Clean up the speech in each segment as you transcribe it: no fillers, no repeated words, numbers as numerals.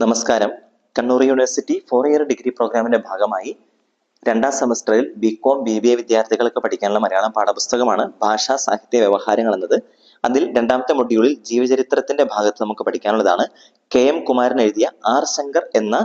നമസ്കാരം. Kannur university 4 year degree പ്രോഗ്രാമിന്റെ ഭാഗമായി രണ്ടാം സെമസ്റ്ററിൽ ബികോം BBA വിദ്യാർത്ഥികൾക്ക് പഠിക്കാനുള്ള മലയാളം പാഠപുസ്തകമാണ് ഭാഷാ സാഹിത്യ വ്യവഹാരങ്ങൾ എന്നത്. അതിൽ രണ്ടാമത്തെ മൊഡ്യൂളിൽ ജീവചരിത്രത്തിന്റെ ഭാഗത്ത് നമുക്ക് പഠിക്കാനുള്ളതാണ് KM കുമാരൻ എഴുതിയ R ശങ്കർ എന്ന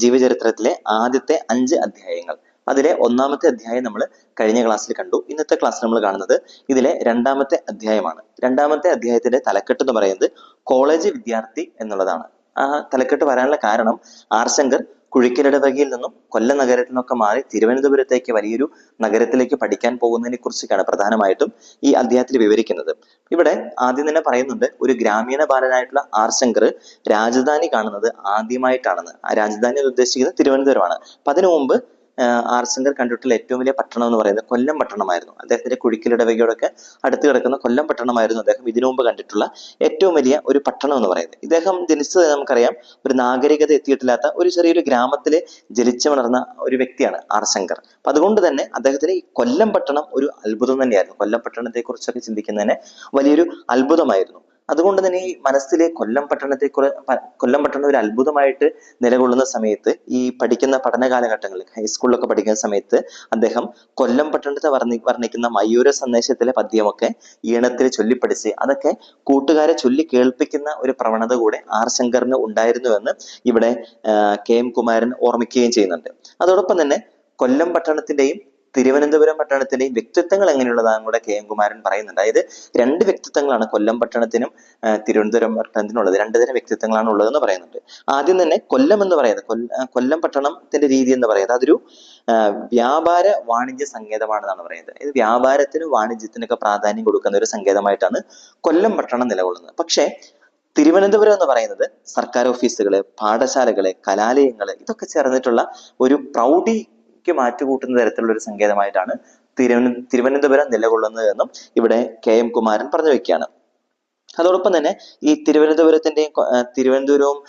ജീവചരിത്രത്തിലെ ആദ്യത്തെ 5 അധ്യായങ്ങൾ. അതിലെ ഒന്നാമത്തെ അധ്യായം നമ്മൾ കഴിഞ്ഞ ക്ലാസ്സിൽ കണ്ടു. ഇന്നത്തെ ക്ലാസ്സിൽ നമ്മൾ കാണുന്നത് ഇതിലെ രണ്ടാമത്തെ അധ്യായമാണ്. രണ്ടാമത്തെ അധ്യായത്തിന്റെ തലക്കെട്ട് എന്ന് പറയുന്നത് കോളേജ് വിദ്യാർത്ഥി എന്നുള്ളതാണ്. ആ തലക്കെട്ട് വരാനുള്ള കാരണം R ശങ്കർ കുഴിക്കലിടവകയിൽ നിന്നും കൊല്ലം നഗരത്തിൽ നിന്നൊക്കെ മാറി തിരുവനന്തപുരത്തേക്ക് വലിയൊരു നഗരത്തിലേക്ക് പഠിക്കാൻ പോകുന്നതിനെ കുറിച്ചൊക്കെയാണ് പ്രധാനമായിട്ടും ഈ അധ്യായത്തിൽ വിവരിക്കുന്നത്. ഇവിടെ ആദ്യം തന്നെ പറയുന്നുണ്ട്, ഒരു ഗ്രാമീണ ബാലനായിട്ടുള്ള R ശങ്കർ രാജധാനി കാണുന്നത് ആദ്യമായിട്ടാണെന്ന്. ആ രാജധാനി ഉദ്ദേശിക്കുന്നത് തിരുവനന്തപുരമാണ്. അപ്പൊ അതിനു മുമ്പ് R ശങ്കർ കണ്ടിട്ടുള്ള ഏറ്റവും വലിയ പട്ടണം എന്ന് പറയുന്നത് കൊല്ലം പട്ടണമായിരുന്നു. അദ്ദേഹത്തിന്റെ കുഴിക്കലിടവകയോടൊക്കെ അടുത്ത് കിടക്കുന്ന കൊല്ലം പട്ടണമായിരുന്നു അദ്ദേഹം ഇതിനു മുമ്പ് കണ്ടിട്ടുള്ള ഏറ്റവും വലിയ ഒരു പട്ടണം എന്ന് പറയുന്നത്. ഇദ്ദേഹം ജനിച്ചത് നമുക്കറിയാം ഒരു നാഗരികത എത്തിയിട്ടില്ലാത്ത ഒരു ചെറിയൊരു ഗ്രാമത്തില് ജനിച്ചു വളർന്ന ഒരു വ്യക്തിയാണ് R ശങ്കർ. അപ്പൊ അതുകൊണ്ട് തന്നെ അദ്ദേഹത്തിന് ഈ കൊല്ലം പട്ടണം ഒരു അത്ഭുതം തന്നെയായിരുന്നു. കൊല്ലം പട്ടണത്തെ കുറിച്ചൊക്കെ ചിന്തിക്കുന്നതിന് വലിയൊരു അത്ഭുതമായിരുന്നു. അതുകൊണ്ട് തന്നെ ഈ മനസ്സിലെ കൊല്ലം പട്ടണം ഒരു അത്ഭുതമായിട്ട് നിലകൊള്ളുന്ന സമയത്ത്, ഈ പഠിക്കുന്ന പഠന കാലഘട്ടങ്ങളിൽ ഹൈസ്കൂളിലൊക്കെ പഠിക്കുന്ന സമയത്ത് അദ്ദേഹം കൊല്ലം പട്ടണത്തെ വർണ്ണിക്കുന്ന മയൂര സന്ദേശത്തിലെ പദ്യമൊക്കെ ഈണത്തിൽ ചൊല്ലിപ്പഠിച്ച് അതൊക്കെ കൂട്ടുകാരെ ചൊല്ലി കേൾപ്പിക്കുന്ന ഒരു പ്രവണത കൂടെ R ശങ്കറിന് ഉണ്ടായിരുന്നുവെന്ന് ഇവിടെ KM കുമാരൻ ഓർമ്മിക്കുകയും ചെയ്യുന്നുണ്ട്. അതോടൊപ്പം തന്നെ കൊല്ലം പട്ടണത്തിന്റെയും തിരുവനന്തപുരം പട്ടണത്തിന്റെയും വ്യക്തിത്വങ്ങൾ എങ്ങനെയുള്ളതാണെന്ന് കൂടെ KM കുമാരൻ പറയുന്നുണ്ട്. അതായത് 2 വ്യക്തിത്വങ്ങളാണ് കൊല്ലം പട്ടണത്തിനും തിരുവനന്തപുരം പട്ടണത്തിനും ഉള്ളത്. 2 തരം വ്യക്തിത്വങ്ങളാണ് ഉള്ളതെന്ന് പറയുന്നുണ്ട്. ആദ്യം തന്നെ കൊല്ലം എന്ന് പറയുന്നത്, കൊല്ലം പട്ടണത്തിന്റെ രീതി എന്ന് പറയുന്നത് അതൊരു വ്യാപാര വാണിജ്യ സങ്കേതമാണെന്നാണ് പറയുന്നത്. ഇത് വ്യാപാരത്തിനും വാണിജ്യത്തിനൊക്കെ പ്രാധാന്യം കൊടുക്കുന്ന ഒരു സങ്കേതമായിട്ടാണ് കൊല്ലം പട്ടണം നിലകൊള്ളുന്നത്. പക്ഷേ തിരുവനന്തപുരം എന്ന് പറയുന്നത് സർക്കാർ ഓഫീസുകള്, പാഠശാലകള്, കലാലയങ്ങള് ഇതൊക്കെ ചേർന്നിട്ടുള്ള ഒരു പ്രൗഢി മാറ്റുകൂട്ടുന്ന തരത്തിലുള്ള ഒരു സങ്കേതമായിട്ടാണ് തിരുവനന്തപുരം നിലകൊള്ളുന്നത് എന്നും ഇവിടെ KM കുമാരൻ പറഞ്ഞു വെക്കുകയാണ്. അതോടൊപ്പം തന്നെ ഈ തിരുവനന്തപുരവും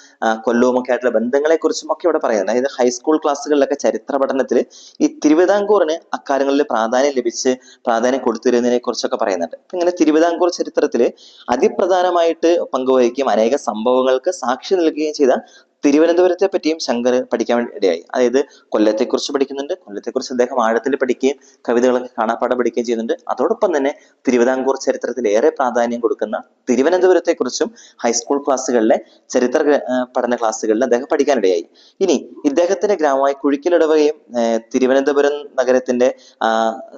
കൊല്ലവും ഒക്കെ ആയിട്ടുള്ള ബന്ധങ്ങളെ കുറിച്ചും ഒക്കെ ഇവിടെ പറയുന്നത്. അതായത് ഹൈസ്കൂൾ ക്ലാസ്സുകളിലൊക്കെ ചരിത്ര പഠനത്തിൽ ഈ തിരുവിതാംകൂറിന് അക്കാലങ്ങളിൽ പ്രാധാന്യം കൊടുത്തിരുന്നതിനെ കുറിച്ചൊക്കെ പറയുന്നുണ്ട്. ഇങ്ങനെ തിരുവിതാംകൂർ ചരിത്രത്തിൽ അതിപ്രധാനമായിട്ട് പങ്കുവഹിക്കുകയും അനേക സംഭവങ്ങൾക്ക് സാക്ഷി നൽകുകയും ചെയ്ത തിരുവനന്തപുരത്തെ പറ്റിയും ശങ്കർ പഠിക്കാൻ ഇടയായി. അതായത് കൊല്ലത്തെക്കുറിച്ച് പഠിക്കുന്നുണ്ട്, കൊല്ലത്തെക്കുറിച്ച് അദ്ദേഹം ആഴത്തിൽ പഠിക്കുകയും കവിതകളൊക്കെ കാണാപ്പാഠം പഠിക്കുകയും ചെയ്യുന്നുണ്ട്. അതോടൊപ്പം തന്നെ തിരുവിതാംകൂർ ചരിത്രത്തിൽ ഏറെ പ്രാധാന്യം കൊടുക്കുന്ന തിരുവനന്തപുരത്തെക്കുറിച്ചും ഹൈസ്കൂൾ ക്ലാസ്സുകളിലെ ചരിത്ര പഠന ക്ലാസ്സുകളിൽ അദ്ദേഹം പഠിക്കാനിടയായി. ഇനി ഇദ്ദേഹത്തിന്റെ ഗ്രാമമായ കുഴിക്കലിടവകയും തിരുവനന്തപുരം നഗരത്തിന്റെ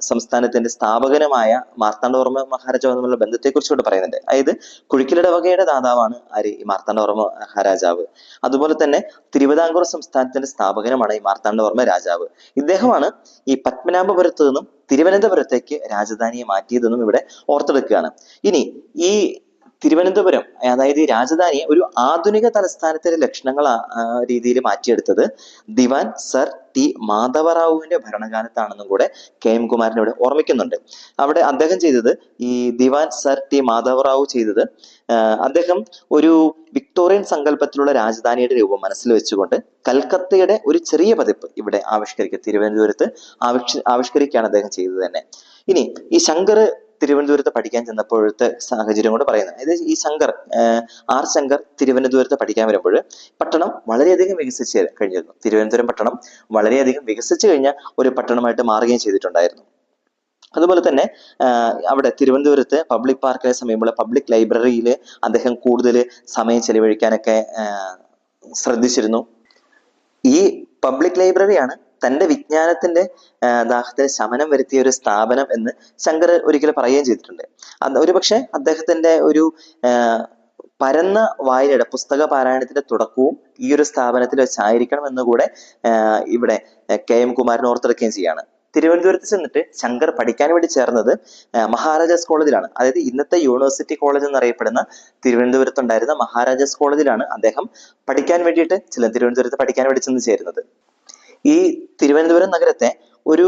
സംസ്ഥാനത്തിന്റെ സ്ഥാപകനുമായ മാർത്താണ്ഡവർമ്മ മഹാരാജാവ് തമ്മിലുള്ള ബന്ധത്തെക്കുറിച്ച് ഇവിടെ പറയുന്നുണ്ട്. അതായത് കുഴിക്കലിടവകയുടെ ദാതാവാണ് ആര്? ഈ മാർത്താണ്ഡവർമ്മ മഹാരാജാവ്. അതുപോലെ തന്നെ തിരുവിതാംകൂർ സംസ്ഥാനത്തിന്റെ സ്ഥാപകനുമാണ് ഈ മാർത്താണ്ഡവർമ്മ രാജാവ്. ഇദ്ദേഹമാണ് ഈ പത്മനാഭപുരത്ത് നിന്നും തിരുവനന്തപുരത്തേക്ക് രാജധാനിയെ മാറ്റിയതെന്നും ഇവിടെ ഓർത്തെടുക്കുകയാണ്. ഇനി ഈ തിരുവനന്തപുരം, അതായത് ഈ രാജധാനിയെ ഒരു ആധുനിക തലസ്ഥാനത്തിന്റെ ലക്ഷണങ്ങൾ രീതിയിൽ മാറ്റിയെടുത്തത് ദിവാൻ സർ ടി മാധവറാവുവിന്റെ ഭരണകാലത്താണെന്നും കൂടെ KM കുമാരൻ ഇവിടെ ഓർമ്മിക്കുന്നുണ്ട്. അവിടെ അദ്ദേഹം ചെയ്തത്, ഈ ദിവാൻ സർ ടി മാധവറാവു ചെയ്തത്, അദ്ദേഹം ഒരു വിക്ടോറിയൻ സങ്കല്പത്തിലുള്ള രാജധാനിയുടെ രൂപം മനസ്സിൽ വെച്ചുകൊണ്ട് കൽക്കത്തയുടെ ഒരു ചെറിയ പതിപ്പ് ഇവിടെ തിരുവനന്തപുരത്ത് ആവിഷ്കരിക്കുകയാണ് അദ്ദേഹം ചെയ്തത് തന്നെ. ഇനി ഈ ശങ്കർ തിരുവനന്തപുരത്ത് പഠിക്കാൻ ചെന്നപ്പോഴത്തെ സാഹചര്യം കൊണ്ട് പറയുന്നത്, അതായത് ഈ R ശങ്കർ തിരുവനന്തപുരത്ത് പഠിക്കാൻ വരുമ്പോൾ പട്ടണം വളരെയധികം വികസിച്ച് കഴിഞ്ഞിരുന്നു. തിരുവനന്തപുരം പട്ടണം വളരെയധികം വികസിച്ചു കഴിഞ്ഞ ഒരു പട്ടണമായിട്ട് മാറുകയും ചെയ്തിട്ടുണ്ടായിരുന്നു. അതുപോലെ തന്നെ അവിടെ തിരുവനന്തപുരത്ത് പബ്ലിക് പാർക്കിലെ സമയമുള്ള പബ്ലിക് ലൈബ്രറിയിൽ അദ്ദേഹം കൂടുതൽ സമയം ചെലവഴിക്കാനൊക്കെ ശ്രദ്ധിച്ചിരുന്നു. ഈ പബ്ലിക് ലൈബ്രറിയാണ് തന്റെ വിജ്ഞാനത്തിന്റെ ദാഹത്തിന് ശമനം വരുത്തിയ ഒരു സ്ഥാപനം എന്ന് ശങ്കർ ഒരിക്കലും പറയുകയും ചെയ്തിട്ടുണ്ട്. ഒരുപക്ഷെ അദ്ദേഹത്തിന്റെ ഒരു പരന്ന വായനയുടെ പുസ്തക പാരായണത്തിന്റെ തുടക്കവും ഈ ഒരു സ്ഥാപനത്തിൽ വെച്ചായിരിക്കണം എന്നുകൂടെ ഇവിടെ KM കുമാരൻ ഓർത്തെടുക്കുകയും ചെയ്യാണ്. തിരുവനന്തപുരത്ത് ചെന്നിട്ട് ശങ്കർ പഠിക്കാൻ വേണ്ടി ചേർന്നത് മഹാരാജാസ് കോളേജിലാണ്. അതായത് ഇന്നത്തെ യൂണിവേഴ്സിറ്റി കോളേജ് എന്നറിയപ്പെടുന്ന തിരുവനന്തപുരത്ത് ഉണ്ടായിരുന്ന മഹാരാജാസ് കോളേജിലാണ് അദ്ദേഹം തിരുവനന്തപുരത്ത് പഠിക്കാൻ വേണ്ടി ചെന്ന് ചേരുന്നത്. ഈ തിരുവനന്തപുരം നഗരത്തെ ഒരു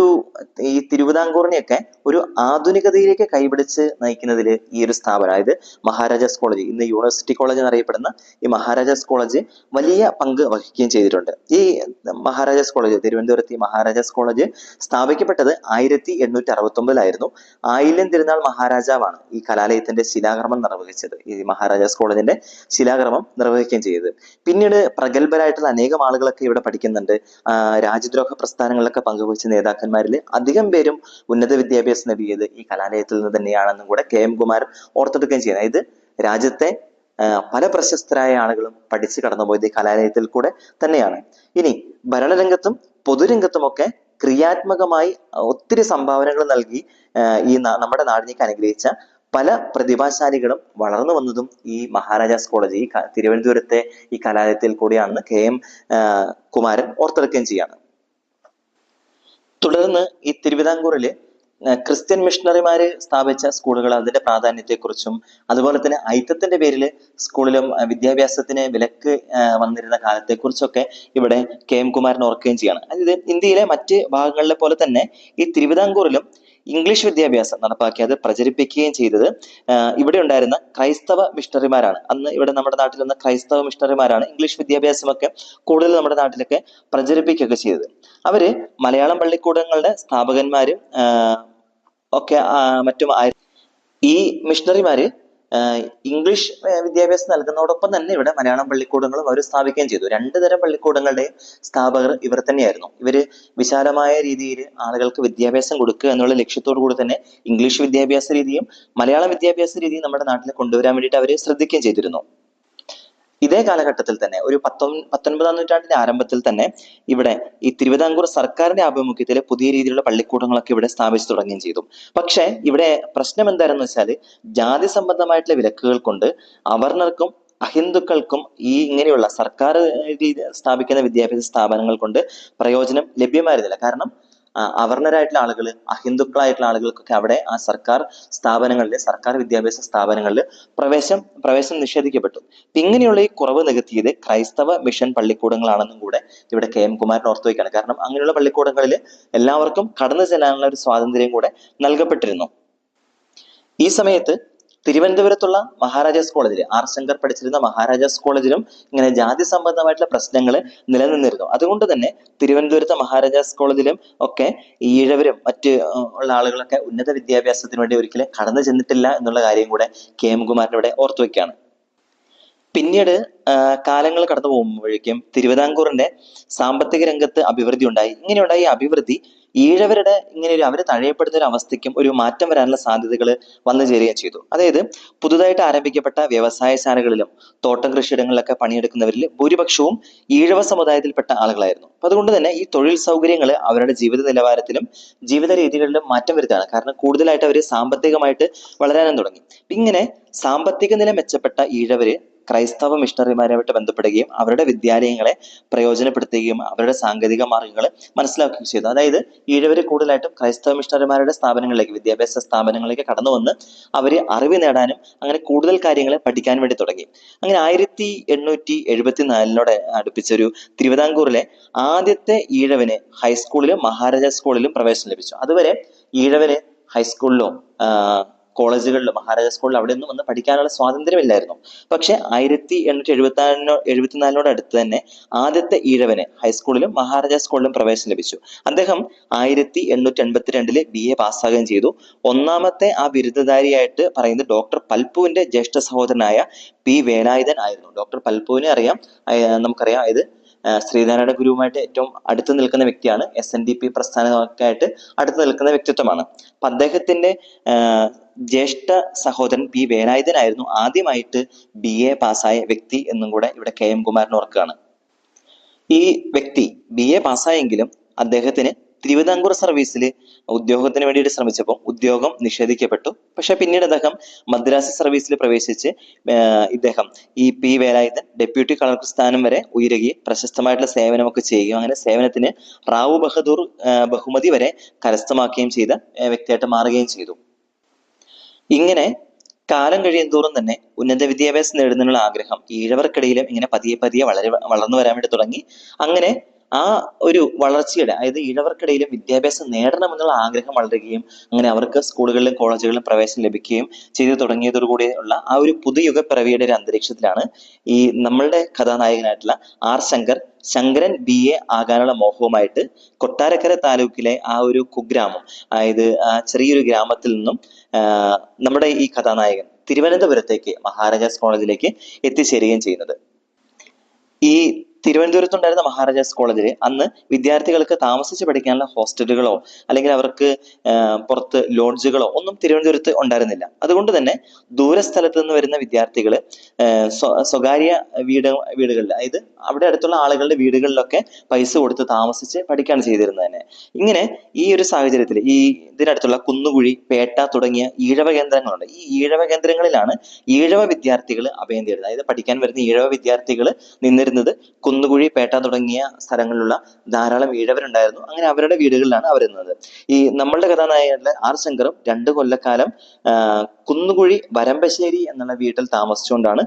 ഈ തിരുവിതാംകൂറിനെയൊക്കെ ഒരു ആധുനികതയിലേക്ക് കൈപിടിച്ച് നയിക്കുന്നതിൽ ഈ ഒരു സ്ഥാപനം, അതായത് മഹാരാജാസ് കോളേജ്, ഇന്ന് യൂണിവേഴ്സിറ്റി കോളേജ് എന്നറിയപ്പെടുന്ന ഈ മഹാരാജാസ് കോളേജ് വലിയ പങ്ക് വഹിക്കുകയും ചെയ്തിട്ടുണ്ട്. ഈ മഹാരാജാസ് കോളേജ്, തിരുവനന്തപുരത്ത് ഈ മഹാരാജാസ് കോളേജ് സ്ഥാപിക്കപ്പെട്ടത് 1869 ആയില്യം തിരുനാൾ മഹാരാജാവാണ് ഈ കലാലയത്തിന്റെ ശിലാകർമ്മം നിർവഹിച്ചത്. ഈ മഹാരാജാസ് കോളേജിന്റെ ശിലാകർമ്മം നിർവഹിക്കുകയും ചെയ്തത്. പിന്നീട് പ്രഗത്ഭരായിട്ടുള്ള അനേകം ആളുകളൊക്കെ ഇവിടെ പഠിക്കുന്നുണ്ട്. രാജ്യദ്രോഹ പ്രസ്ഥാനങ്ങളിലൊക്കെ പങ്കുവച്ച നേതാക്കന്മാരിൽ അധികം പേരും ഉന്നത വിദ്യാഭ്യാസം നേടിയത് ഈ കലാലയത്തിൽ നിന്ന് തന്നെയാണെന്നും കൂടെ KM കുമാരൻ ഓർത്തെടുക്കുകയും ചെയ്യുന്നത്. അതായത് രാജ്യത്തെ പല പ്രശസ്തരായ ആളുകളും പഠിച്ചു കടന്നുപോയത് ഈ കലാലയത്തിൽ കൂടെ തന്നെയാണ്. ഇനി ഭരണരംഗത്തും പൊതുരംഗത്തുമൊക്കെ ക്രിയാത്മകമായി ഒത്തിരി സംഭാവനകൾ നൽകി ഈ നമ്മുടെ നാടിനേക്ക് അനുഗ്രഹിച്ച പല പ്രതിഭാശാലികളും വളർന്നു വന്നതും ഈ മഹാരാജാസ് കോളേജ്, ഈ തിരുവനന്തപുരത്തെ ഈ കലാലയത്തിൽ കൂടിയാണെന്ന് KM കുമാരൻ ഓർത്തെടുക്കുകയും ചെയ്യാണ്. തുടർന്ന് ഈ തിരുവിതാംകൂറില് ക്രിസ്ത്യൻ മിഷണറിമാര് സ്ഥാപിച്ച സ്കൂളുകൾ, അതിന്റെ പ്രാധാന്യത്തെക്കുറിച്ചും അതുപോലെ തന്നെ ഐത്തത്തിന്റെ പേരിൽ സ്കൂളിലും വിദ്യാഭ്യാസത്തിന് വിലക്ക് വന്നിരുന്ന കാലത്തെക്കുറിച്ചൊക്കെ ഇവിടെ KM കുമാരൻ ഓർക്കുകയും ചെയ്യാണ്. അതായത് ഇന്ത്യയിലെ മറ്റ് ഭാഗങ്ങളിലെ പോലെ തന്നെ ഈ തിരുവിതാംകൂറിലും ഇംഗ്ലീഷ് വിദ്യാഭ്യാസം നടപ്പാക്കി അത് പ്രചരിപ്പിക്കുകയും ചെയ്തത് ഇവിടെ ഉണ്ടായിരുന്ന ക്രൈസ്തവ മിഷണറിമാരാണ്. അന്ന് ഇവിടെ നമ്മുടെ നാട്ടിൽ വന്ന ക്രൈസ്തവ മിഷണറിമാരാണ് ഇംഗ്ലീഷ് വിദ്യാഭ്യാസമൊക്കെ കൂടുതൽ നമ്മുടെ നാട്ടിലൊക്കെ പ്രചരിപ്പിക്കുകയൊക്കെ ചെയ്തത്. അവര് മലയാളം പള്ളിക്കൂടങ്ങളുടെ സ്ഥാപകന്മാരും ഒക്കെ മറ്റും ഈ മിഷണറിമാര് ഇംഗ്ലീഷ് വിദ്യാഭ്യാസം നൽകുന്നതോടൊപ്പം തന്നെ ഇവിടെ മലയാളം പള്ളിക്കൂടങ്ങളും അവർ സ്ഥാപിക്കുകയും ചെയ്തു. 2 തരം പള്ളിക്കൂടങ്ങളുടെ സ്ഥാപകർ ഇവർ തന്നെയായിരുന്നു. ഇവര് വിശാലമായ രീതിയിൽ ആളുകൾക്ക് വിദ്യാഭ്യാസം കൊടുക്കുക എന്നുള്ള ലക്ഷ്യത്തോടു കൂടി തന്നെ ഇംഗ്ലീഷ് വിദ്യാഭ്യാസ രീതിയും മലയാളം വിദ്യാഭ്യാസ രീതിയും നമ്മുടെ നാട്ടിൽ കൊണ്ടുവരാൻ വേണ്ടിയിട്ട് അവർ ശ്രദ്ധിക്കുകയും ചെയ്തിരുന്നു. ഇതേ കാലഘട്ടത്തിൽ തന്നെ ഒരു 19ാം നൂറ്റാണ്ടിന്റെ ആരംഭത്തിൽ തന്നെ ഇവിടെ ഈ തിരുവിതാംകൂർ സർക്കാരിന്റെ ആഭിമുഖ്യത്തിൽ പുതിയ രീതിയിലുള്ള പള്ളിക്കൂടങ്ങളൊക്കെ ഇവിടെ സ്ഥാപിച്ചു തുടങ്ങുകയും ചെയ്തു. പക്ഷെ ഇവിടെ പ്രശ്നം എന്തായിരുന്നു വെച്ചാൽ, ജാതി സംബന്ധമായിട്ടുള്ള വിലക്കുകൾ കൊണ്ട് അവർണർക്കും അഹിന്ദുക്കൾക്കും ഈ ഇങ്ങനെയുള്ള സർക്കാർ സ്ഥാപിക്കുന്ന വിദ്യാഭ്യാസ സ്ഥാപനങ്ങൾ കൊണ്ട് പ്രയോജനം ലഭ്യമായിരുന്നില്ല. കാരണം അവർണരായിട്ടുള്ള ആളുകൾ, അഹിന്ദുക്കളായിട്ടുള്ള ആളുകൾക്കൊക്കെ അവിടെ ആ സർക്കാർ സ്ഥാപനങ്ങളിൽ, സർക്കാർ വിദ്യാഭ്യാസ സ്ഥാപനങ്ങളിൽ പ്രവേശനം നിഷേധിക്കപ്പെട്ടു. ഇങ്ങനെയുള്ള ഈ കുറവ് നികത്തിയത് ക്രൈസ്തവ മിഷൻ പള്ളിക്കൂടങ്ങളാണെന്നും കൂടെ ഇവിടെ KM കുമാരൻ ഓർത്തു വയ്ക്കുകയാണ്. കാരണം അങ്ങനെയുള്ള പള്ളിക്കൂടങ്ങളിൽ എല്ലാവർക്കും കടന്നു ചെല്ലാനുള്ള ഒരു സ്വാതന്ത്ര്യം കൂടെ നൽകപ്പെട്ടിരുന്നു. ഈ സമയത്ത് തിരുവനന്തപുരത്തുള്ള മഹാരാജാസ് കോളേജിൽ, R ശങ്കർ പഠിച്ചിരുന്ന മഹാരാജാസ് കോളേജിലും ഇങ്ങനെ ജാതി സംബന്ധമായിട്ടുള്ള പ്രശ്നങ്ങൾ നിലനിന്നിരുന്നു. അതുകൊണ്ട് തന്നെ തിരുവനന്തപുരത്തെ മഹാരാജാസ് കോളേജിലും ഒക്കെ ഈഴവരും മറ്റ് ഉള്ള ആളുകളൊക്കെ ഉന്നത വിദ്യാഭ്യാസത്തിന് വേണ്ടി ഒരിക്കലും കടന്നു ചെന്നിട്ടില്ല എന്നുള്ള കാര്യം കൂടെ KM കുമാരൻ ഇവിടെ ഓർത്തു വയ്ക്കുകയാണ്. പിന്നീട് കാലങ്ങൾ കടന്നു പോകുമ്പോഴേക്കും തിരുവിതാംകൂറിന്റെ സാമ്പത്തിക രംഗത്ത് അഭിവൃദ്ധി ഉണ്ടായി. ഇങ്ങനെയുണ്ടായ അഭിവൃദ്ധി ഈഴവരുടെ അവര് തഴയപ്പെടുന്ന ഒരു അവസ്ഥയ്ക്കും ഒരു മാറ്റം വരാനുള്ള സാധ്യതകൾ വന്നു ചേരുകയും ചെയ്തു. അതായത് പുതുതായിട്ട് ആരംഭിക്കപ്പെട്ട വ്യവസായശാലകളിലും തോട്ടം കൃഷിയിടങ്ങളിലൊക്കെ പണിയെടുക്കുന്നവരിൽ ഭൂരിപക്ഷവും ഈഴവ സമുദായത്തിൽപ്പെട്ട ആളുകളായിരുന്നു. അപ്പൊ അതുകൊണ്ട് തന്നെ ഈ തൊഴിൽ സൗകര്യങ്ങൾ അവരുടെ ജീവിത നിലവാരത്തിലും ജീവിത രീതികളിലും മാറ്റം വരുത്താണ്. കാരണം കൂടുതലായിട്ട് അവർ സാമ്പത്തികമായിട്ട് വളരാനും തുടങ്ങി. ഇങ്ങനെ സാമ്പത്തിക നില മെച്ചപ്പെട്ട ഈഴവര് ക്രൈസ്തവ മിഷണറിമാരുമായിട്ട് ബന്ധപ്പെടുകയും അവരുടെ വിദ്യാലയങ്ങളെ പ്രയോജനപ്പെടുത്തുകയും അവരുടെ സാങ്കേതിക മാർഗങ്ങൾ മനസ്സിലാക്കുകയും ചെയ്തു. അതായത് ഈഴവര് കൂടുതലായിട്ടും ക്രൈസ്തവ മിഷണറിമാരുടെ സ്ഥാപനങ്ങളിലേക്ക്, വിദ്യാഭ്യാസ സ്ഥാപനങ്ങളിലേക്ക് കടന്നു വന്ന് അവര് അറിവ് നേടാനും അങ്ങനെ കൂടുതൽ കാര്യങ്ങൾ പഠിക്കാൻ വേണ്ടി തുടങ്ങി. അങ്ങനെ 1874 അടുപ്പിച്ചൊരു തിരുവിതാംകൂറിലെ ആദ്യത്തെ ഈഴവന് ഹൈസ്കൂളിലും മഹാരാജാസ് സ്കൂളിലും പ്രവേശനം ലഭിച്ചു. അതുവരെ ഈഴവന് ഹൈസ്കൂളിലോ കോളേജുകളിലോ മഹാരാജാസ് സ്കൂളിൽ അവിടെ ഒന്നും വന്ന് പഠിക്കാനുള്ള സ്വാതന്ത്ര്യമില്ലായിരുന്നു. പക്ഷെ 1874 അടുത്ത് തന്നെ ആദ്യത്തെ ഈഴവന് ഹൈസ്കൂളിലും മഹാരാജാസ് സ്കൂളിലും പ്രവേശനം ലഭിച്ചു. അദ്ദേഹം 1882 BA പാസ്സാകുകയും ചെയ്തു. ഒന്നാമത്തെ ആ ബിരുദധാരിയായിട്ട് പറയുന്നത് ഡോക്ടർ പൽപുവിന്റെ ജ്യേഷ്ഠ സഹോദരനായ P വേലായുധൻ ആയിരുന്നു. ഡോക്ടർ പൽപുവിനെ അറിയാം, നമുക്കറിയാം. ഇത് ശ്രീനാരായണ ഗുരുവുമായിട്ട് ഏറ്റവും അടുത്ത് നിൽക്കുന്ന വ്യക്തിയാണ്. SNDP പ്രസ്ഥാനമൊക്കെയായിട്ട് അടുത്ത് നിൽക്കുന്ന വ്യക്തിത്വമാണ്. അപ്പൊ അദ്ദേഹത്തിന്റെ ജ്യേഷ്ഠ സഹോദരൻ P വേലായുധനായിരുന്നു ആദ്യമായിട്ട് BA പാസ്സായ വ്യക്തി എന്നും കൂടെ ഇവിടെ KM കുമാരൻ ഓർക്കുകയാണ്. ഈ വ്യക്തി BA പാസ്സായെങ്കിലും അദ്ദേഹത്തിന് തിരുവിതാംകൂർ സർവീസിൽ ഉദ്യോഗത്തിന് വേണ്ടിയിട്ട് ശ്രമിച്ചപ്പോൾ ഉദ്യോഗം നിഷേധിക്കപ്പെട്ടു. പക്ഷെ പിന്നീട് അദ്ദേഹം മദ്രാസ് സർവീസിൽ പ്രവേശിച്ച് ഇദ്ദേഹം ഈ P വേലായുധൻ ഡെപ്യൂട്ടി കളക്ടർ സ്ഥാനം വരെ ഉയരുകയും പ്രശസ്തമായിട്ടുള്ള സേവനമൊക്കെ ചെയ്യുകയും അങ്ങനെ സേവനത്തിന് റാവു ബഹദൂർ ബഹുമതി വരെ കരസ്ഥമാക്കുകയും ചെയ്ത വ്യക്തിയായിട്ട് മാറുകയും ചെയ്തു. ഇങ്ങനെ കാലം കഴിയുന്തോറും തന്നെ ഉന്നത വിദ്യാഭ്യാസം നേടുന്നതിനുള്ള ആഗ്രഹം ഈഴവർക്കിടയിലും ഇങ്ങനെ പതിയെ വളർന്നു വരാൻ വേണ്ടി തുടങ്ങി. അങ്ങനെ ആ ഒരു വളർച്ചയുടെ, അതായത് ഈഴവർക്കിടയിലും വിദ്യാഭ്യാസം നേടണമെന്നുള്ള ആഗ്രഹം വളരുകയും അങ്ങനെ അവർക്ക് സ്കൂളുകളിലും കോളേജുകളിലും പ്രവേശനം ലഭിക്കുകയും ചെയ്തു തുടങ്ങിയതോടുകൂടിയുള്ള ആ ഒരു പുതുയുഗ പിറവിയുടെ ഒരു അന്തരീക്ഷത്തിലാണ് ഈ നമ്മളുടെ കഥാനായകനായിട്ടുള്ള ആർ ശങ്കർ, ശങ്കരൻ BA ആകാനുള്ള മോഹവുമായിട്ട് കൊട്ടാരക്കര താലൂക്കിലെ ആ ഒരു കുഗ്രാമം, അതായത് ആ ചെറിയൊരു ഗ്രാമത്തിൽ നിന്നും നമ്മുടെ ഈ കഥാനായകൻ തിരുവനന്തപുരത്തേക്ക് മഹാരാജാസ് കോളേജിലേക്ക് എത്തിച്ചേരുകയും ചെയ്യുന്നത്. ഈ തിരുവനന്തപുരത്തുണ്ടായിരുന്ന മഹാരാജാസ് കോളേജിൽ അന്ന് വിദ്യാർത്ഥികൾക്ക് താമസിച്ച് പഠിക്കാനുള്ള ഹോസ്റ്റലുകളോ അല്ലെങ്കിൽ അവർക്ക് പുറത്ത് ലോഡ്ജുകളോ ഒന്നും തിരുവനന്തപുരത്ത് ഉണ്ടായിരുന്നില്ല. അതുകൊണ്ട് തന്നെ ദൂരസ്ഥലത്ത് നിന്ന് വരുന്ന വിദ്യാർത്ഥികൾ സ്വകാര്യ വീടുകളിൽ, അതായത് അവിടെ അടുത്തുള്ള ആളുകളുടെ വീടുകളിലൊക്കെ പൈസ കൊടുത്ത് താമസിച്ച് പഠിക്കുകയാണ് ചെയ്തിരുന്നത് തന്നെ. ഇങ്ങനെ ഈ ഒരു സാഹചര്യത്തിൽ ഈ ഇതിനടുത്തുള്ള കുന്നുകുഴി, പേട്ട തുടങ്ങിയ ഈഴവ കേന്ദ്രങ്ങളുണ്ട്. ഈ ഈഴവ കേന്ദ്രങ്ങളിലാണ് ഈഴവ വിദ്യാർത്ഥികൾ അഭയം തേടുന്നത്. അതായത് പഠിക്കാൻ വരുന്ന ഈഴവ വിദ്യാർത്ഥികൾ നിന്നിരുന്നത് കുന്നുകുഴി, പേട്ട തുടങ്ങിയ സ്ഥലങ്ങളിലുള്ള ധാരാളം ഈഴവരുണ്ടായിരുന്നു. അങ്ങനെ അവരുടെ വീടുകളിലാണ് അവർ ഇരുന്നത്. ഈ നമ്മളുടെ കഥാനായകനായ ആർ ശങ്കറും 2 കൊല്ലക്കാലം കുന്നുകുഴി വരമ്പശ്ശേരി എന്നുള്ള വീട്ടിൽ താമസിച്ചുകൊണ്ടാണ്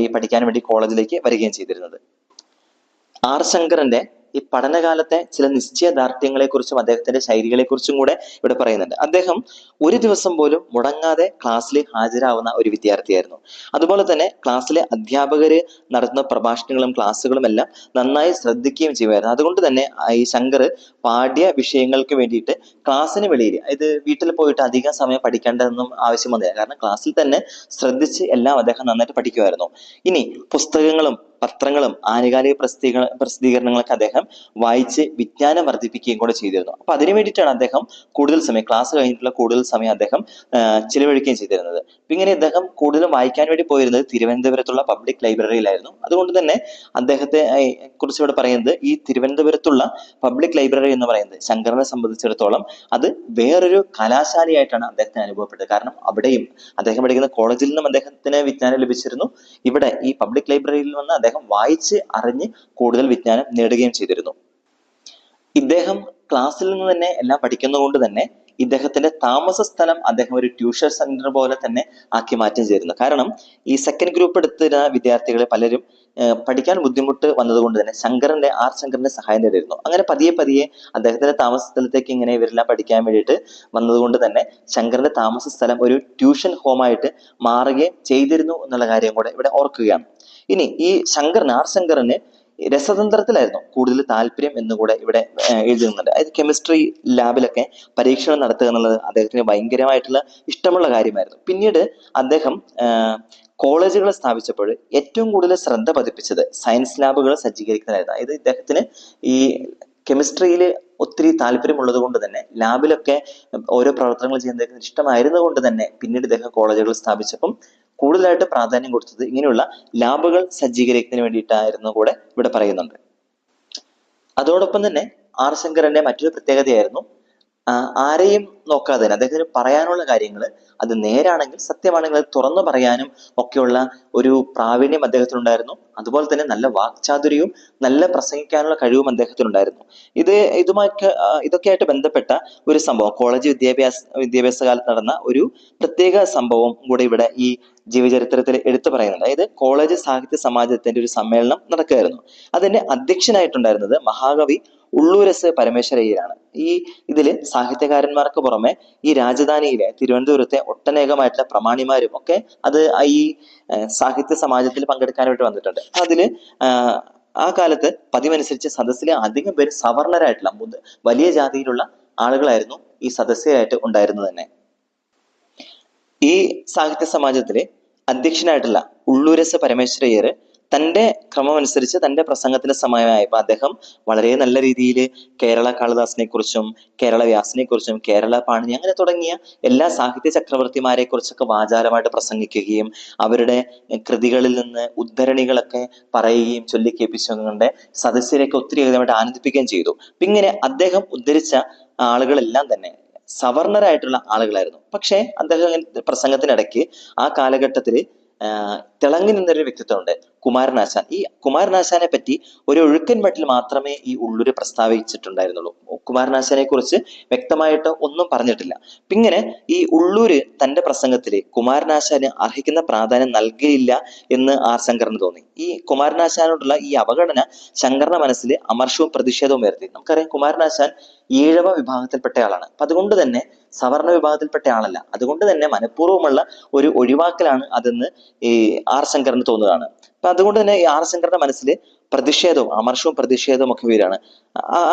ഈ പഠിക്കാൻ വേണ്ടി കോളേജിലേക്ക് വരികയും ചെയ്തിരുന്നത്. ആർ ശങ്കറിന്റെ ഈ പഠനകാലത്തെ ചില നിശ്ചയദാർഢ്യങ്ങളെ കുറിച്ചും അദ്ദേഹത്തിന്റെ ശൈലികളെ കുറിച്ചും കൂടെ ഇവിടെ പറയുന്നുണ്ട്. അദ്ദേഹം ഒരു ദിവസം പോലും മുടങ്ങാതെ ക്ലാസ്സിൽ ഹാജരാവുന്ന ഒരു വിദ്യാർത്ഥിയായിരുന്നു. അതുപോലെ തന്നെ ക്ലാസ്സിലെ അധ്യാപകര് നടത്തുന്ന പ്രഭാഷണങ്ങളും ക്ലാസ്സുകളും എല്ലാം നന്നായി ശ്രദ്ധിക്കുകയും ചെയ്യുമായിരുന്നു. അതുകൊണ്ട് തന്നെ ഈ ശങ്കർ പാഠ്യ വിഷയങ്ങൾക്ക് വേണ്ടിയിട്ട് ക്ലാസ്സിന് വെളിയിൽ, അതായത് വീട്ടിൽ പോയിട്ട് അധികം സമയം പഠിക്കേണ്ടതൊന്നും ആവശ്യം വന്നില്ല. കാരണം ക്ലാസ്സിൽ തന്നെ ശ്രദ്ധിച്ച് എല്ലാം അദ്ദേഹം നന്നായിട്ട് പഠിക്കുമായിരുന്നു. ഇനി പുസ്തകങ്ങളും പത്രങ്ങളും ആനുകാലിക പ്രസിദ്ധീകരണങ്ങളൊക്കെ അദ്ദേഹം വായിച്ച് വിജ്ഞാനം വർദ്ധിപ്പിക്കുകയും കൂടെ ചെയ്തിരുന്നു. അപ്പൊ അതിനു വേണ്ടിയിട്ടാണ് അദ്ദേഹം കൂടുതൽ സമയം, ക്ലാസ് കഴിഞ്ഞിട്ടുള്ള കൂടുതൽ സമയം അദ്ദേഹം ചിലവഴിക്കുകയും ചെയ്തിരുന്നത്. അപ്പൊ ഇങ്ങനെ അദ്ദേഹം കൂടുതലും വായിക്കാൻ വേണ്ടി പോയിരുന്നത് തിരുവനന്തപുരത്തുള്ള പബ്ലിക് ലൈബ്രറിയിലായിരുന്നു. അതുകൊണ്ട് തന്നെ അദ്ദേഹത്തെ കുറിച്ച് ഇവിടെ പറയുന്നത്, ഈ തിരുവനന്തപുരത്തുള്ള പബ്ലിക് ലൈബ്രറി എന്ന് പറയുന്നത് ശങ്കരനെ സംബന്ധിച്ചിടത്തോളം അത് വേറൊരു കലാശാലയായിട്ടാണ് അദ്ദേഹത്തിന് അനുഭവപ്പെട്ടത്. കാരണം അവിടെയും അദ്ദേഹം പഠിക്കുന്ന കോളേജിൽ നിന്നും അദ്ദേഹത്തിന് വിജ്ഞാനം ലഭിച്ചിരുന്നു. ഇവിടെ ഈ പബ്ലിക് ലൈബ്രറിയിൽ വന്ന് അദ്ദേഹം വായിച്ച് അറിഞ്ഞ് കൂടുതൽ വിജ്ഞാനം നേടുകയും ചെയ്തിരുന്നു. ഇദ്ദേഹം ക്ലാസ്സിൽ നിന്ന് തന്നെ എല്ലാം പഠിക്കുന്നതുകൊണ്ട് തന്നെ ഇദ്ദേഹത്തിന്റെ താമസ സ്ഥലം അദ്ദേഹം ഒരു ട്യൂഷൻ സെന്റർ പോലെ തന്നെ ആക്കി മാറ്റം ചെയ്തിരുന്നു. കാരണം ഈ സെക്കൻഡ് ഗ്രൂപ്പ് എടുത്തിരുന്ന വിദ്യാർത്ഥികളെ പലരും പഠിക്കാൻ ബുദ്ധിമുട്ട് വന്നതുകൊണ്ട് തന്നെ ആർ ശങ്കറിന്റെ സഹായം തേടിയിരുന്നു. അങ്ങനെ പതിയെ പതിയെ അദ്ദേഹത്തിന്റെ താമസ സ്ഥലത്തേക്ക് ഇങ്ങനെ ഇവരെല്ലാം പഠിക്കാൻ വേണ്ടിയിട്ട് വന്നതുകൊണ്ട് തന്നെ ശങ്കറിന്റെ താമസ സ്ഥലം ഒരു ട്യൂഷൻ ഹോമായിട്ട് മാറുകയും ചെയ്തിരുന്നു എന്നുള്ള കാര്യം കൂടെ ഇവിടെ ഓർക്കുകയാണ്. ഇനി ഈ ആർ ശങ്കറിന് രസതന്ത്രത്തിലായിരുന്നു കൂടുതൽ താല്പര്യം എന്നുകൂടെ ഇവിടെ എഴുതുന്നുണ്ട്. അതായത് കെമിസ്ട്രി ലാബിലൊക്കെ പരീക്ഷണം നടത്തുക എന്നുള്ളത് അദ്ദേഹത്തിന് ഭയങ്കരമായിട്ടുള്ള ഇഷ്ടമുള്ള കാര്യമായിരുന്നു. പിന്നീട് അദ്ദേഹം കോളേജുകൾ സ്ഥാപിച്ചപ്പോൾ ഏറ്റവും കൂടുതൽ ശ്രദ്ധ പതിപ്പിച്ചത് സയൻസ് ലാബുകൾ സജ്ജീകരിക്കുന്നതായിരുന്നു. അതായത് ഇദ്ദേഹത്തിന് ഈ കെമിസ്ട്രിയിൽ ഒത്തിരി താല്പര്യമുള്ളത് കൊണ്ട് തന്നെ ലാബിലൊക്കെ ഓരോ പ്രവർത്തനങ്ങൾ ചെയ്യുന്നത് ഇഷ്ടമായിരുന്നു കൊണ്ട് തന്നെ പിന്നീട് ഇദ്ദേഹം കോളേജുകൾ സ്ഥാപിച്ചപ്പം കൂടുതലായിട്ട് പ്രാധാന്യം കൊടുത്തത് ഇങ്ങനെയുള്ള ലാബുകൾ സജ്ജീകരിക്കുന്നതിന് വേണ്ടിയിട്ടായിരുന്നു കൂടെ ഇവിടെ പറയുന്നുണ്ട്. അതോടൊപ്പം തന്നെ ആർ ശങ്കരന്റെ മറ്റൊരു പ്രത്യേകതയായിരുന്നു ആരെയും നോക്കാതെ തന്നെ അദ്ദേഹത്തിന് പറയാനുള്ള കാര്യങ്ങൾ അത് നേരാണെങ്കിൽ സത്യമാണെങ്കിൽ അത് തുറന്നു പറയാനും ഒക്കെയുള്ള ഒരു പ്രാവീണ്യം അദ്ദേഹത്തിനുണ്ടായിരുന്നു. അതുപോലെ തന്നെ നല്ല വാക്ചാതുര്യവും നല്ല പ്രസംഗിക്കാനുള്ള കഴിവും അദ്ദേഹത്തിനുണ്ടായിരുന്നു. ഇതൊക്കെയായിട്ട് ബന്ധപ്പെട്ട ഒരു സംഭവം, കോളേജ് വിദ്യാഭ്യാസ കാലത്ത് നടന്ന ഒരു പ്രത്യേക സംഭവം കൂടെ ഇവിടെ ഈ ജീവചരിത്രത്തിൽ എടുത്തു പറയുന്നുണ്ട്. അതായത് കോളേജ് സാഹിത്യ സമാജത്തിന്റെ ഒരു സമ്മേളനം നടക്കുകയായിരുന്നു. അതിന്റെ അധ്യക്ഷനായിട്ടുണ്ടായിരുന്നത് മഹാകവി ഉള്ളൂരസ് പരമേശ്വരയ്യരാണ്. ഇതില് സാഹിത്യകാരന്മാർക്ക് പുറമെ ഈ രാജധാനിയിലെ തിരുവനന്തപുരത്തെ ഒട്ടനേകമായിട്ടുള്ള പ്രമാണിമാരും ഒക്കെ അത് ഈ സാഹിത്യ സമാജത്തിൽ പങ്കെടുക്കാനായിട്ട് വന്നിട്ടുണ്ട്. അതില് ആ കാലത്ത് പതിവനുസരിച്ച് സദസ്സിലെ അധികം പേര് സവർണരായിട്ടുള്ള വലിയ ജാതിയിലുള്ള ആളുകളായിരുന്നു ഈ സദസ്യരായിട്ട് ഉണ്ടായിരുന്നത് തന്നെ. ഈ സാഹിത്യ സമാജത്തിലെ അധ്യക്ഷനായിട്ടുള്ള ഉള്ളൂരസ് പരമേശ്വരയ്യർ തന്റെ ക്രമം അനുസരിച്ച് തന്റെ പ്രസംഗത്തിന്റെ സമയമായപ്പോൾ അദ്ദേഹം വളരെ നല്ല രീതിയിൽ കേരള കാളിദാസിനെ കുറിച്ചും കേരള വ്യാസനെ കുറിച്ചും കേരള പാണിനി അങ്ങനെ തുടങ്ങിയ എല്ലാ സാഹിത്യ ചക്രവർത്തിമാരെ കുറിച്ചൊക്കെ വാചാലമായിട്ട് പ്രസംഗിക്കുകയും അവരുടെ കൃതികളിൽ നിന്ന് ഉദ്ധരണികളൊക്കെ പറയുകയും ചൊല്ലിക്കേൾപ്പിച്ചുകൊണ്ട് സദസ്യരെയൊക്കെ ഒത്തിരി അധികമായിട്ട് ആനന്ദിപ്പിക്കുകയും ചെയ്തു. ഇങ്ങനെ അദ്ദേഹം ഉദ്ധരിച്ച ആളുകളെല്ലാം തന്നെ സവർണരായിട്ടുള്ള ആളുകളായിരുന്നു. പക്ഷെ അദ്ദേഹം പ്രസംഗത്തിനിടയ്ക്ക് ആ കാലഘട്ടത്തിൽ തിളങ്ങി നിന്നൊരു വ്യക്തിത്വമുണ്ട്, കുമാരനാശാൻ. ഈ കുമാരനാശാനെ പറ്റി ഒരു ഒഴുക്കൻ മട്ടിൽ മാത്രമേ ഈ ഉള്ളൂര് പ്രസ്താവിച്ചിട്ടുണ്ടായിരുന്നുള്ളൂ. കുമാരനാശാനെ കുറിച്ച് വ്യക്തമായിട്ട് ഒന്നും പറഞ്ഞിട്ടില്ല. ഇങ്ങനെ ഈ ഉള്ളൂര് തന്റെ പ്രസംഗത്തില് കുമാരനാശാന് അർഹിക്കുന്ന പ്രാധാന്യം നൽകിയില്ല എന്ന് ആർ ശങ്കറിന് തോന്നി. ഈ കുമാരനാശാനോടുള്ള ഈ അവഗണന ശങ്കറിന്റെ മനസ്സിൽ അമർഷവും പ്രതിഷേധവും ഉയർത്തി. നമുക്കറിയാം, കുമാരനാശാൻ ഈഴവ വിഭാഗത്തിൽപ്പെട്ട ആളാണ്. അപ്പൊ അതുകൊണ്ട് തന്നെ സവർണ വിഭാഗത്തിൽപ്പെട്ട ആളല്ല. അതുകൊണ്ട് തന്നെ മനഃപൂർവ്വമുള്ള ഒരു ഒഴിവാക്കലാണ് അതെന്ന് ഈ ആർ ശങ്കറിന് തോന്നുകയാണ്. അപ്പൊ അതുകൊണ്ട് തന്നെ ഈ ആർ ശങ്കറിന്റെ മനസ്സിൽ പ്രതിഷേധവും അമർഷവും പ്രതിഷേധവും ഒക്കെ വരികയാണ്.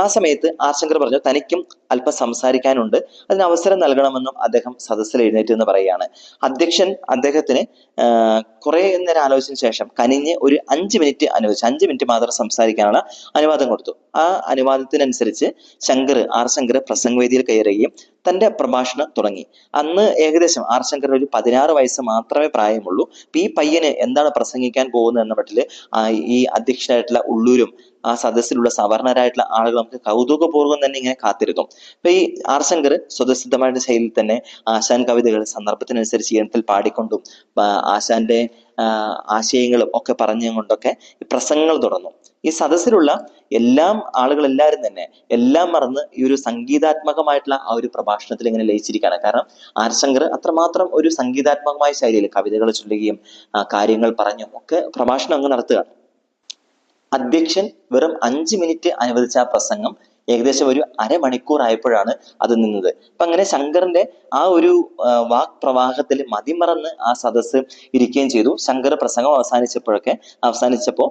ആ സമയത്ത് ആർ ശങ്കർ പറഞ്ഞു, തനിക്കും അല്പം സംസാരിക്കാനുണ്ട്, അതിന് അവസരം നൽകണമെന്നും അദ്ദേഹം സദസ്സിൽ എഴുന്നേറ്റ് എന്ന് പറയുകയാണ്. അധ്യക്ഷൻ അദ്ദേഹത്തിന് കുറെ നേരം ആലോചിച്ച ശേഷം കനിഞ്ഞ് ഒരു 5 മിനിറ്റ് അനുവദിച്ചു. 5 മിനിറ്റ് മാത്രം സംസാരിക്കാനുള്ള അനുവാദം കൊടുത്തു. ആ അനുവാദത്തിനനുസരിച്ച് ആർ ശങ്കർ പ്രസംഗവേദിയിൽ കയറുകയും തന്റെ പ്രഭാഷണം തുടങ്ങി. അന്ന് ഏകദേശം ആർ ശങ്കറിന് ഒരു 16 വയസ്സ് മാത്രമേ പ്രായമുള്ളൂ. ഈ പയ്യന് എന്താണ് പ്രസംഗിക്കാൻ പോകുന്നത് എന്ന മട്ടില് ഈ അധ്യക്ഷനായിട്ടുള്ള ഉള്ളൂരും ആ സദസ്സിലുള്ള സവർണരായിട്ടുള്ള ആളുകൾ നമുക്ക് കൗതുകപൂർവ്വം തന്നെ ഇങ്ങനെ കാത്തിരുന്നു. അപ്പൊ ഈ ആർ ശങ്കർ സ്വതസിദ്ധമായിട്ട് ശൈലിയിൽ തന്നെ ആശാൻ കവിതകൾ സന്ദർഭത്തിനനുസരിച്ച് ഈണത്തിൽ പാടിക്കൊണ്ടും ആശാന്റെ ആശയങ്ങളും ഒക്കെ പറഞ്ഞുകൊണ്ടൊക്കെ പ്രസംഗങ്ങൾ തുടർന്നു. ഈ സദസ്സിലുള്ള ആളുകളെല്ലാവരും തന്നെ എല്ലാം മറന്ന് ഈ ഒരു സംഗീതാത്മകമായിട്ടുള്ള ആ ഒരു പ്രഭാഷണത്തിൽ ഇങ്ങനെ ലയിച്ചിരിക്കുകയാണ്. കാരണം ആർ ശങ്കർ അത്രമാത്രം ഒരു സംഗീതാത്മകമായ ശൈലിയിൽ കവിതകൾ ചൊല്ലുകയും കാര്യങ്ങൾ പറഞ്ഞും ഒക്കെ പ്രഭാഷണം അങ്ങ് നടത്തുകയാണ്. അധ്യക്ഷൻ വെറും 5 മിനിറ്റ് അനുവദിച്ച ആ പ്രസംഗം ഏകദേശം ഒരു അരമണിക്കൂർ ആയപ്പോഴാണ് അത് നിന്നത്. അപ്പൊ അങ്ങനെ ശങ്കറിന്റെ ആ ഒരു വാക് പ്രവാഹത്തിൽ മതിമറന്ന് ആ സദസ്സ് ഇരിക്കുകയും ചെയ്തു. ശങ്കർ പ്രസംഗം അവസാനിച്ചപ്പോ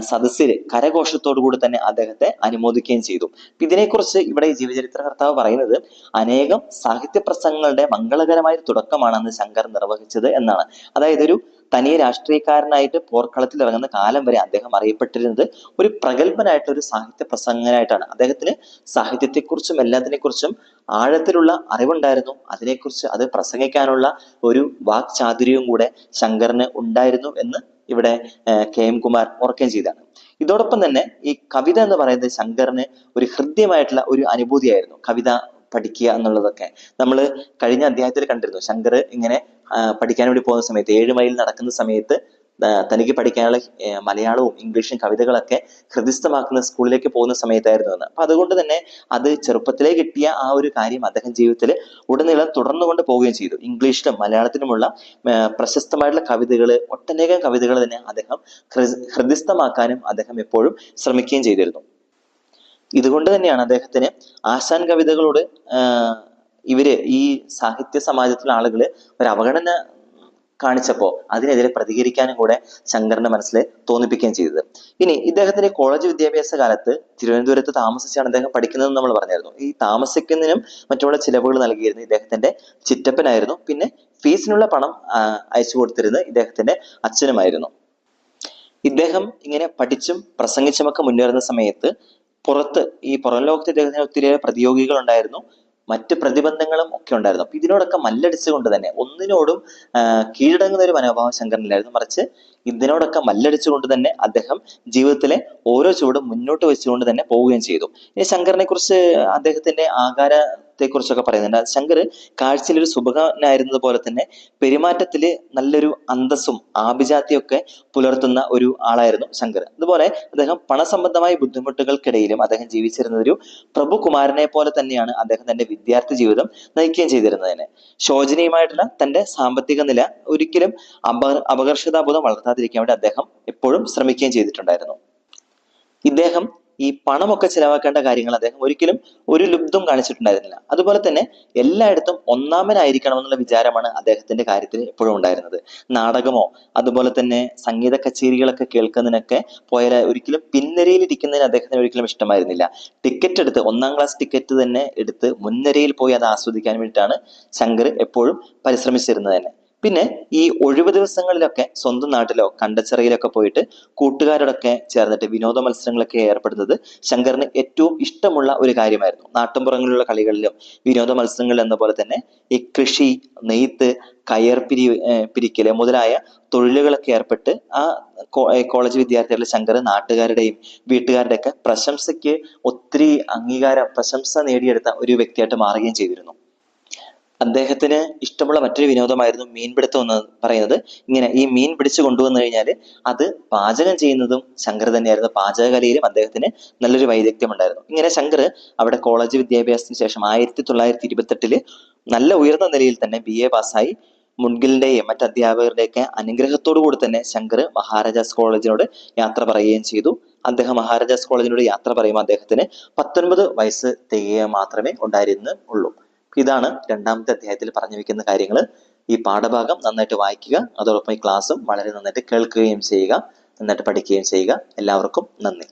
സദസ്സില് കരഘോഷത്തോടു കൂടി തന്നെ അദ്ദേഹത്തെ അനുമോദിക്കുകയും ചെയ്തു. ഇതിനെക്കുറിച്ച് ഇവിടെ ജീവചരിത്രകർത്താവ് പറയുന്നത്, അനേകം സാഹിത്യ പ്രസംഗങ്ങളുടെ മംഗളകരമായ തുടക്കമാണെന്ന് ശങ്കർ നിർവഹിച്ചത് എന്നാണ്. അതായത് ഒരു തനിയെ രാഷ്ട്രീയക്കാരനായിട്ട് പോർക്കളത്തിൽ ഇറങ്ങുന്ന കാലം വരെ അദ്ദേഹം അറിയപ്പെട്ടിരുന്നത് ഒരു പ്രഗത്ഭനായിട്ടുള്ള ഒരു സാഹിത്യ പ്രസംഗനായിട്ടാണ്. അദ്ദേഹത്തിന് സാഹിത്യത്തെക്കുറിച്ചും എല്ലാത്തിനെക്കുറിച്ചും ആഴത്തിലുള്ള അറിവുണ്ടായിരുന്നു. അതിനെക്കുറിച്ച് അത് പ്രസംഗിക്കാനുള്ള ഒരു വാക്ചാതുര്യവും കൂടെ ശങ്കറിന് ഉണ്ടായിരുന്നു എന്ന് ഇവിടെ KM കുമാർ ഓർക്കുകയും ചെയ്താണ്. ഇതോടൊപ്പം തന്നെ ഈ കവിത എന്ന് പറയുന്നത് ശങ്കറിന് ഒരു ഹൃദ്യമായിട്ടുള്ള ഒരു അനുഭൂതിയായിരുന്നു. കവിത പഠിക്കുക എന്നുള്ളതൊക്കെ നമ്മൾ കഴിഞ്ഞ അധ്യായത്തിൽ കണ്ടിരുന്നു. ശങ്കർ ഇങ്ങനെ പഠിക്കാൻ വേണ്ടി പോകുന്ന സമയത്ത് 7 മൈൽ നടക്കുന്ന സമയത്ത് തനിക്ക് പഠിക്കാനുള്ള മലയാളവും ഇംഗ്ലീഷും കവിതകളൊക്കെ ഹൃദിസ്ഥമാക്കുന്ന സ്കൂളിലേക്ക് പോകുന്ന സമയത്തായിരുന്നു എന്ന്. അപ്പൊ അതുകൊണ്ട് തന്നെ അത് ചെറുപ്പത്തിലേ കിട്ടിയ ആ ഒരു കാര്യം അദ്ദേഹം ജീവിതത്തിൽ ഉടനീളം തുടർന്നുകൊണ്ട് പോവുകയും ചെയ്തു. ഇംഗ്ലീഷിലും മലയാളത്തിലുമുള്ള പ്രശസ്തമായിട്ടുള്ള ഒട്ടനേകം കവിതകൾ തന്നെ അദ്ദേഹം ഹൃദിസ്ഥമാക്കാനും അദ്ദേഹം എപ്പോഴും ശ്രമിക്കുകയും ചെയ്തിരുന്നു. ഇതുകൊണ്ട് തന്നെയാണ് അദ്ദേഹത്തിന് ആശാൻ കവിതകളോട് ഈ സാഹിത്യ സമാജത്തിലെ ആളുകള് ഒരു അവഗണന കാണിച്ചപ്പോൾ അതിനെതിരെ പ്രതികരിക്കാനും കൂടെ ശങ്കറിന്റെ മനസ്സിൽ തോന്നിപ്പിക്കുകയും ചെയ്തത്. ഇനി ഇദ്ദേഹത്തിന്റെ കോളേജ് വിദ്യാഭ്യാസ കാലത്ത് തിരുവനന്തപുരത്ത് താമസിച്ചാണ് അദ്ദേഹം പഠിക്കുന്നതെന്ന് നമ്മൾ പറഞ്ഞായിരുന്നു. ഈ താമസിക്കുന്നതിനും മറ്റുള്ള ചിലവുകൾ നൽകിയിരുന്നത് ഇദ്ദേഹത്തിന്റെ ചിറ്റപ്പനായിരുന്നു. പിന്നെ ഫീസിനുള്ള പണം അയച്ചു കൊടുത്തിരുന്നത് ഇദ്ദേഹത്തിന്റെ അച്ഛനുമായിരുന്നു. ഇദ്ദേഹം ഇങ്ങനെ പഠിച്ചും പ്രസംഗിച്ചുമൊക്കെ മുന്നേറുന്ന സമയത്ത് പുറം ലോകത്ത് ഇദ്ദേഹത്തിന് ഒത്തിരിയേറെ പ്രതിയോഗികൾ ഉണ്ടായിരുന്നു, മറ്റ് പ്രതിബന്ധങ്ങളും ഒക്കെ ഉണ്ടായിരുന്നു. അപ്പൊ ഇതിനോടൊക്കെ മല്ലടിച്ചുകൊണ്ട് തന്നെ ഒന്നിനോടും കീഴടങ്ങുന്ന ഒരു മനോഭാവം ശങ്കറിനില്ലായിരുന്നു. മറിച്ച് ഇതിനോടൊക്കെ മല്ലടിച്ചുകൊണ്ട് തന്നെ അദ്ദേഹം ജീവിതത്തിലെ ഓരോ ചുവടും മുന്നോട്ട് വെച്ചുകൊണ്ട് തന്നെ പോവുകയും ചെയ്തു. ഇനി ശങ്കറിനെ കുറിച്ച് അദ്ദേഹത്തിന്റെ കുറിച്ചൊക്കെ പറയുന്നുണ്ട്. ശങ്കർ കാഴ്ചയിൽ ഒരു സുഭകനായിരുന്നത് പോലെ തന്നെ പെരുമാറ്റത്തില് നല്ലൊരു അന്തസ്സും ആഭിജാത്യമൊക്കെ പുലർത്തുന്ന ഒരു ആളായിരുന്നു ശങ്കർ. അതുപോലെ അദ്ദേഹം പണസംബന്ധമായ ബുദ്ധിമുട്ടുകൾക്കിടയിലും അദ്ദേഹം ജീവിച്ചിരുന്ന ഒരു പ്രഭുകുമാരനെ പോലെ തന്നെയാണ് അദ്ദേഹം തന്റെ വിദ്യാർത്ഥി ജീവിതം നയിക്കുകയും ചെയ്തിരുന്നതിന്. ശോചനീയമായിട്ടുള്ള തന്റെ സാമ്പത്തിക നില ഒരിക്കലും അപകർഷതാബോധം വളർത്താതിരിക്കാൻ വേണ്ടി അദ്ദേഹം എപ്പോഴും ശ്രമിക്കുകയും ചെയ്തിട്ടുണ്ടായിരുന്നു. ഇദ്ദേഹം ഈ പണമൊക്കെ ചിലവാക്കേണ്ട കാര്യങ്ങൾ അദ്ദേഹം ഒരിക്കലും ഒരു ലുബ്ധം കാണിച്ചിട്ടുണ്ടായിരുന്നില്ല. അതുപോലെ തന്നെ എല്ലായിടത്തും ഒന്നാമനായിരിക്കണം എന്നുള്ള വിചാരമാണ് അദ്ദേഹത്തിന്റെ കാര്യത്തിൽ എപ്പോഴും ഉണ്ടായിരുന്നത്. നാടകമോ അതുപോലെ തന്നെ സംഗീത കച്ചേരികളൊക്കെ കേൾക്കുന്നതിനൊക്കെ പോയാൽ ഒരിക്കലും പിൻനിരയിൽ ഇരിക്കുന്നതിന് അദ്ദേഹത്തിന് ഒരിക്കലും ഇഷ്ടമായിരുന്നില്ല. ടിക്കറ്റ് എടുത്ത് 1-ാം ക്ലാസ് ടിക്കറ്റ് തന്നെ എടുത്ത് മുൻനിരയിൽ പോയി അത് ആസ്വദിക്കാൻ വേണ്ടിയിട്ടാണ് ശങ്കർ എപ്പോഴും പരിശ്രമിച്ചിരുന്നത് തന്നെ. പിന്നെ ഈ ഒഴിവ് ദിവസങ്ങളിലൊക്കെ സ്വന്തം നാട്ടിലോ കണ്ടച്ചിറയിലൊക്കെ പോയിട്ട് കൂട്ടുകാരോടൊക്കെ ചേർന്നിട്ട് വിനോദ മത്സരങ്ങളൊക്കെ ഏർപ്പെടുന്നത് ശങ്കറിന് ഏറ്റവും ഇഷ്ടമുള്ള ഒരു കാര്യമായിരുന്നു. നാട്ടിൻപുറങ്ങളിലുള്ള കളികളിലും വിനോദ മത്സരങ്ങളിൽ എന്ന പോലെ തന്നെ ഈ കൃഷി, നെയ്ത്ത്, കയർ പിരിക്കല് മുതലായ തൊഴിലുകളൊക്കെ ഏർപ്പെട്ട് ആ കോളേജ് വിദ്യാർത്ഥികളുടെ ശങ്കർ നാട്ടുകാരുടെയും വീട്ടുകാരുടെ ഒക്കെ പ്രശംസയ്ക്ക് ഒത്തിരി പ്രശംസ നേടിയെടുത്ത ഒരു വ്യക്തിയായിട്ട് മാറുകയും ചെയ്തിരുന്നു. അദ്ദേഹത്തിന് ഇഷ്ടമുള്ള മറ്റൊരു വിനോദമായിരുന്നു മീൻപിടുത്തം എന്ന് പറയുന്നത്. ഇങ്ങനെ ഈ മീൻ പിടിച്ചു കൊണ്ടുവന്നു കഴിഞ്ഞാൽ അത് പാചകം ചെയ്യുന്നതും ശങ്കർ തന്നെയായിരുന്നു. പാചകകലയിലും അദ്ദേഹത്തിന് നല്ലൊരു വൈദഗ്ധ്യം ഉണ്ടായിരുന്നു. ഇങ്ങനെ ശങ്കർ അവിടെ കോളേജ് വിദ്യാഭ്യാസത്തിന് ശേഷം 1928 നല്ല ഉയർന്ന നിലയിൽ തന്നെ BA പാസ്സായി. മുൻഗിലിന്റെയും മറ്റ് അധ്യാപകരുടെയൊക്കെ അനുഗ്രഹത്തോടു കൂടി തന്നെ ശങ്കർ മഹാരാജാസ് കോളേജിനോട് യാത്ര പറയുകയും ചെയ്തു. അദ്ദേഹം മഹാരാജാസ് കോളേജിനോട് യാത്ര പറയുമ്പോൾ അദ്ദേഹത്തിന് 19 വയസ്സ് തികയുക മാത്രമേ ഉണ്ടായിരുന്നുള്ളൂ. ഇതാണ് രണ്ടാമത്തെ അധ്യായത്തിൽ പറഞ്ഞു വെക്കുന്ന കാര്യങ്ങൾ. ഈ പാഠഭാഗം നന്നായിട്ട് വായിക്കുക, അതോടൊപ്പം ഈ ക്ലാസ്സും വളരെ നന്നായിട്ട് കേൾക്കുകയും ചെയ്യുക, നന്നായിട്ട് പഠിക്കുകയും ചെയ്യുക. എല്ലാവർക്കും നന്ദി.